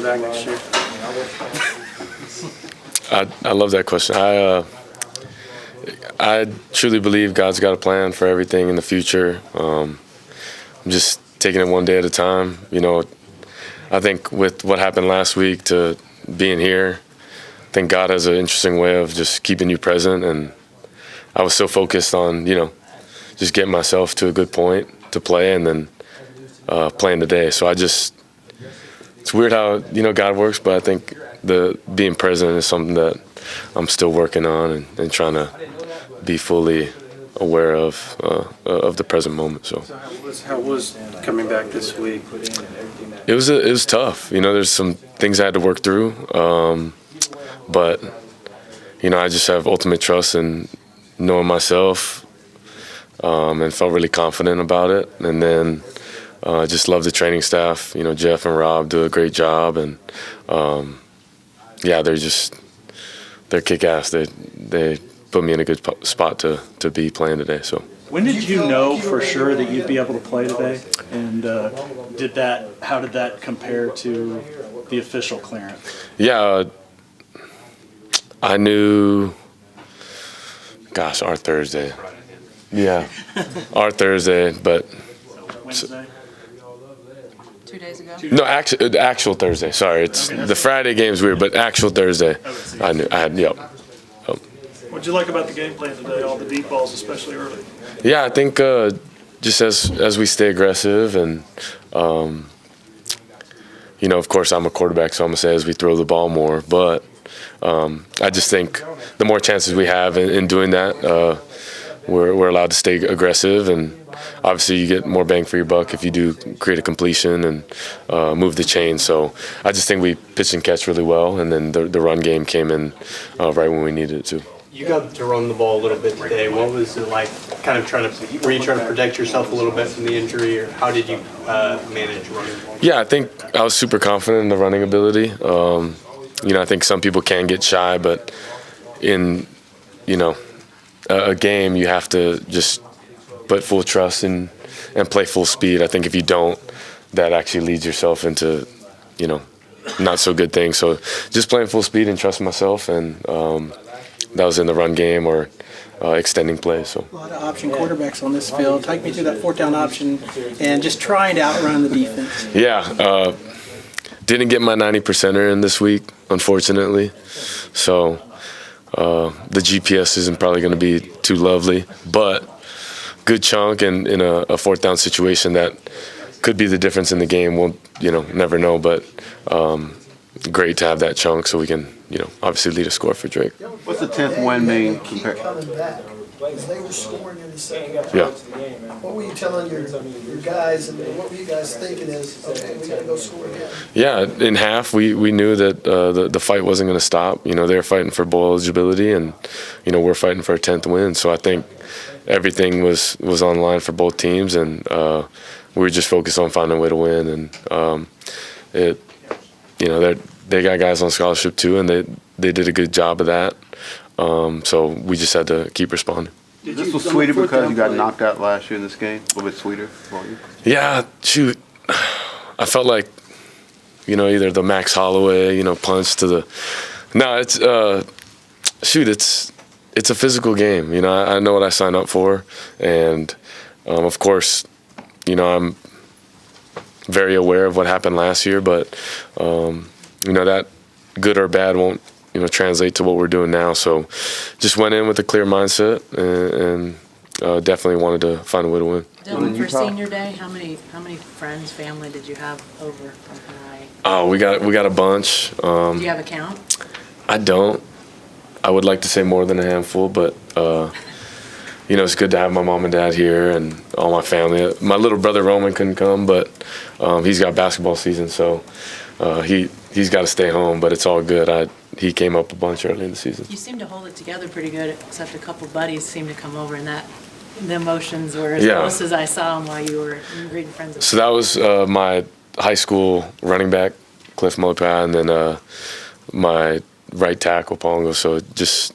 quarterback next year? I love that question. I truly believe God's got a plan for everything in the future. I'm just taking it one day at a time. You know, I think with what happened last week to being here, I think God has an interesting way of just keeping you present. And I was so focused on, just getting myself to a good point to play and then playing today. So it's weird how, God works, but I think the being present is something that I'm still working on and trying to be fully aware of the present moment. So how was coming back this week? It was tough. There's some things I had to work through, but I just have ultimate trust in knowing myself, and felt really confident about it. And then just love the training staff. Jeff and Rob do a great job, and they're kick-ass. They put me in a good spot to be playing today. So. When did you know for sure that you'd be able to play today? And how did that compare to the official clearance? Yeah, I knew. Gosh, our Thursday. Yeah, our Thursday, but. Wednesday? 2 days ago? No, actual Thursday. Sorry, it's the Friday game's weird, but actual Thursday. I knew. Yep. What'd you like about the game plan today? All the deep balls, especially early. Yeah, I think just as we stay aggressive and, of course I'm a quarterback, so I'm going to say as we throw the ball more. But I just think the more chances we have in doing that, we're allowed to stay aggressive. And obviously you get more bang for your buck if you do create a completion and move the chain. So I just think we pitched and catch really well, and then the run game came in right when we needed it to. You got to run the ball a little bit today. What was it like were you trying to protect yourself a little bit from the injury, or how did you manage running the ball? Yeah, I think I was super confident in the running ability. I think some people can get shy, but in, a game you have to just put full trust in and play full speed. I think if you don't, that actually leads yourself into, not so good things. So just playing full speed and trusting myself, and that was in the run game or extending plays. So. A lot of option quarterbacks on this field. Take me through that fourth down option and just trying to outrun the defense. Yeah, didn't get my 90%er in this week, unfortunately. So the GPS isn't probably going to be too lovely, but good chunk in a fourth down situation that could be the difference in the game. We'll never know, but great to have that chunk so we can obviously lead a score for Drake. What's the 10th win mean compared? They were scoring in the second half. Yeah. What were you telling your guys, and what were you guys thinking is, okay, we got to go score again? Yeah, in half we knew that the fight wasn't going to stop. They were fighting for bowl eligibility, and we're fighting for a 10th win. So I think everything was on line for both teams, and we were just focused on finding a way to win. And they got guys on scholarship too, and they did a good job of that. So we just had to keep responding. This was sweeter because you got knocked out last year in this game? A little bit sweeter for you? Yeah, shoot. I felt like, either the Max Holloway, punch to the – no, it's it's a physical game. I know what I signed up for. And, of course, I'm very aware of what happened last year. But, that good or bad won't – translate to what we're doing now. So just went in with a clear mindset and definitely wanted to find a way to win. Dillon, for senior day, how many friends, family did you have over from Hawaii? Oh, we got a bunch. Do you have a count? I don't. I would like to say more than a handful, but it's good to have my mom and dad here and all my family. My little brother Roman couldn't come, but he's got basketball season, so he's got to stay home. But it's all good. He came up a bunch early in the season. You seem to hold it together pretty good, except a couple buddies seem to come over, and the emotions were as close as I saw them while you were greeting friends. So that was my high school running back, Cliff Mullipat, and then my right tackle, Pongo. So just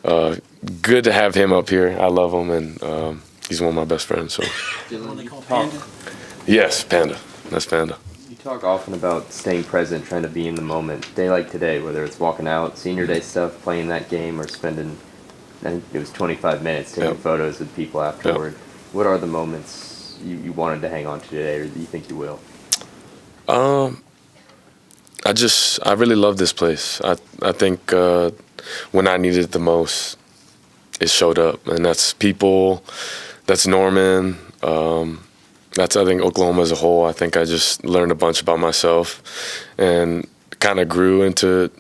good to have him up here. I love him, and he's one of my best friends. So. What they call Panda? Yes, Panda. That's Panda. You talk often about staying present, trying to be in the moment. Day like today, whether it's walking out, senior day stuff, playing that game, or spending, I think it was 25 minutes taking photos with people afterward. What are the moments you wanted to hang on to today, or that you think you will? I really love this place. I think when I needed it the most, it showed up, and that's people, that's Norman, that's, I think, Oklahoma as a whole. I think I just learned a bunch about myself and kind of grew into,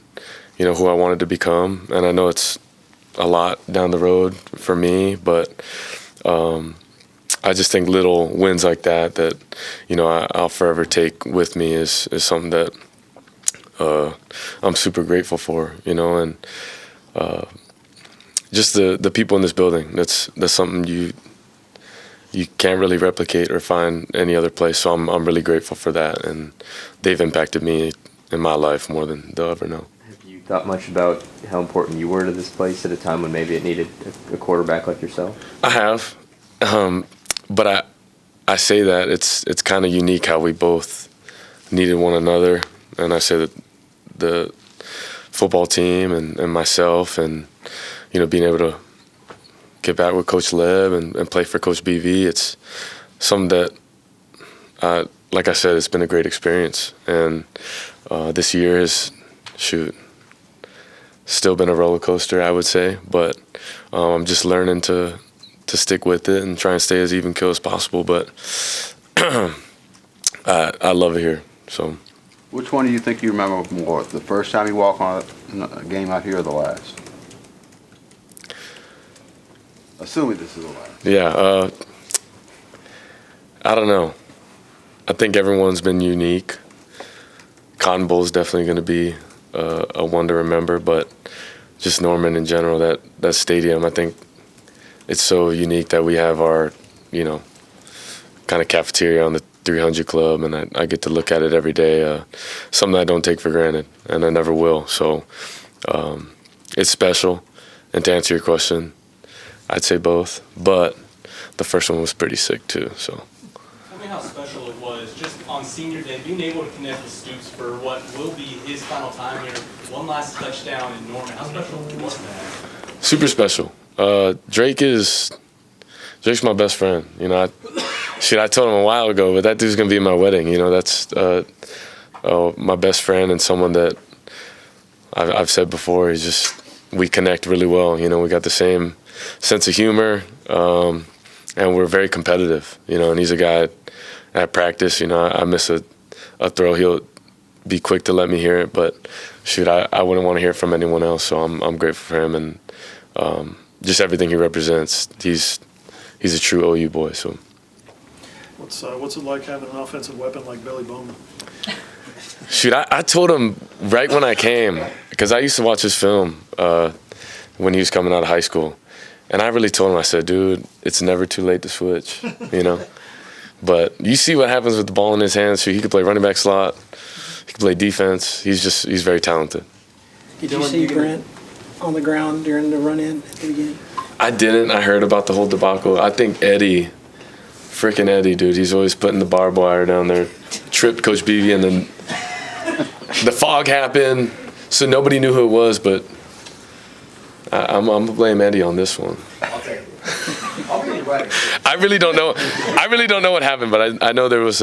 who I wanted to become. And I know it's a lot down the road for me, but I just think little wins like that I'll forever take with me is something that I'm super grateful for, and just the people in this building. That's something you can't really replicate or find any other place. So I'm really grateful for that, and they've impacted me in my life more than they'll ever know. Have you thought much about how important you were to this place at a time when maybe it needed a quarterback like yourself? I have, but I say that it's kind of unique how we both needed one another, and I say that the football team and myself, and being able to get back with Coach Leb and play for Coach BV, it's something that, like I said, it's been a great experience. And this year has, still been a roller coaster, I would say. But I'm just learning to stick with it and try and stay as even keel as possible. But I love it here. So, Which one do you think you remember more, the first time you walk on a game out here or the last? Assuming this is the last. Yeah, I don't know. I think everyone's been unique. Cotton Bowl is definitely going to be a one to remember, but just Norman in general, that stadium, I think it's so unique that we have our, kind of cafeteria on the 300 Club, and I get to look at it every day. Something I don't take for granted, and I never will. So it's special. And to answer your question, I'd say both, but the first one was pretty sick too. So. Tell me how special it was just on senior day, being able to connect with Stoops for what will be his final time here, one last touchdown in Norman. How special was that? Super special. Drake's my best friend. I told him a while ago, but that dude's gonna be at my wedding. That's my best friend and someone that I've said before. We connect really well. We got the same sense of humor, and we're very competitive, and he's a guy at practice, I miss a throw, he'll be quick to let me hear it, but I wouldn't want to hear it from anyone else, so I'm grateful for him, and just everything he represents. He's a true OU boy. So what's it like having an offensive weapon like Billy Bowman? I told him right when I came, because I used to watch his film when he was coming out of high school. And I really told him, I said, dude, it's never too late to switch, But you see what happens with the ball in his hands. He could play running back slot. He could play defense. He's very talented. Did you see Brent on the ground during the run-in at the beginning? I didn't. I heard about the whole debacle. I think freaking Eddie, dude, he's always putting the barbed wire down there. Tripped Coach Beebe, and then the fog happened, so nobody knew who it was, but I'm gonna blame Eddie on this one. I really don't know. I really don't know what happened, but I know there was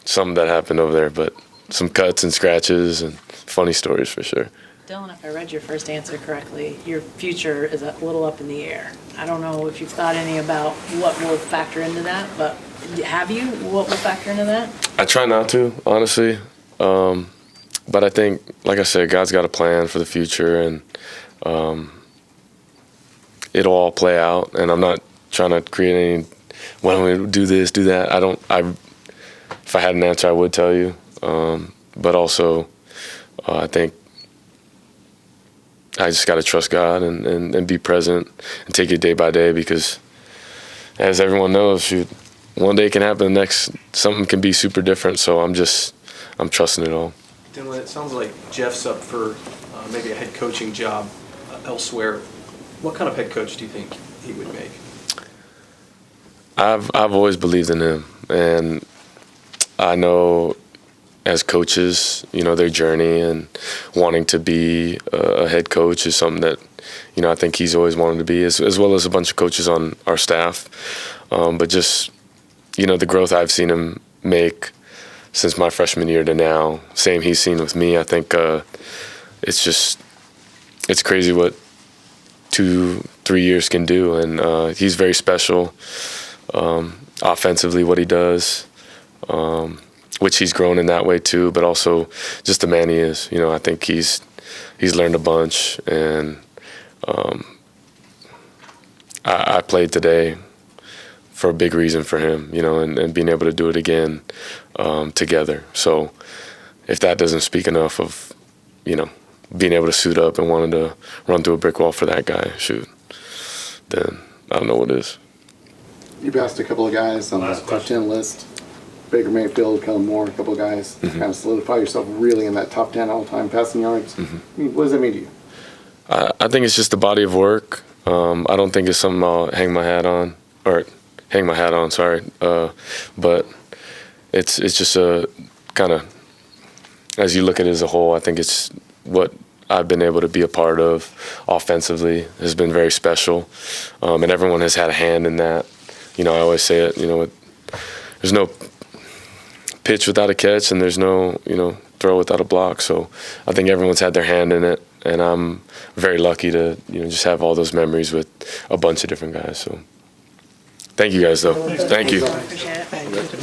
something that happened over there, but some cuts and scratches and funny stories for sure. Dillon, if I read your first answer correctly, your future is a little up in the air. I don't know if you've thought any about what will factor into that, but have you? What will factor into that? I try not to, honestly. But I think, like I said, God's got a plan for the future, and it'll all play out. And I'm not trying to create any, why don't we do this, do that? If I had an answer, I would tell you. But also, I think I just got to trust God and be present and take it day by day, because as everyone knows, one day can happen, the next something can be super different. So I'm trusting it all. Dillon, it sounds like Jeff's up for maybe a head coaching job elsewhere. What kind of head coach do you think he would make? I've always believed in him, and I know as coaches, their journey and wanting to be a head coach is something that, I think he's always wanted to be, as well as a bunch of coaches on our staff. But just, the growth I've seen him make since my freshman year to now, same he's seen with me. I think it's crazy what 2-3 years can do. And he's very special offensively, what he does, which he's grown in that way too, but also just the man he is. I think he's learned a bunch, and I played today for a big reason for him, and being able to do it again together. So if that doesn't speak enough of, being able to suit up and wanting to run through a brick wall for that guy, then I don't know what is. You passed a couple of guys on the top 10 list. Baker Mayfield, Kellen Moore, a couple of guys. Kind of solidify yourself really in that top 10 all-time passing yards. I mean, what does that mean to you? I think it's just the body of work. I don't think it's something I'll hang my hat on. But it's just a kind of, as you look at it as a whole, I think it's what I've been able to be a part of offensively has been very special. And everyone has had a hand in that. I always say it, there's no pitch without a catch, and there's no, throw without a block. So I think everyone's had their hand in it, and I'm very lucky to, just have all those memories with a bunch of different guys. So thank you guys, though. Thank you. Appreciate it.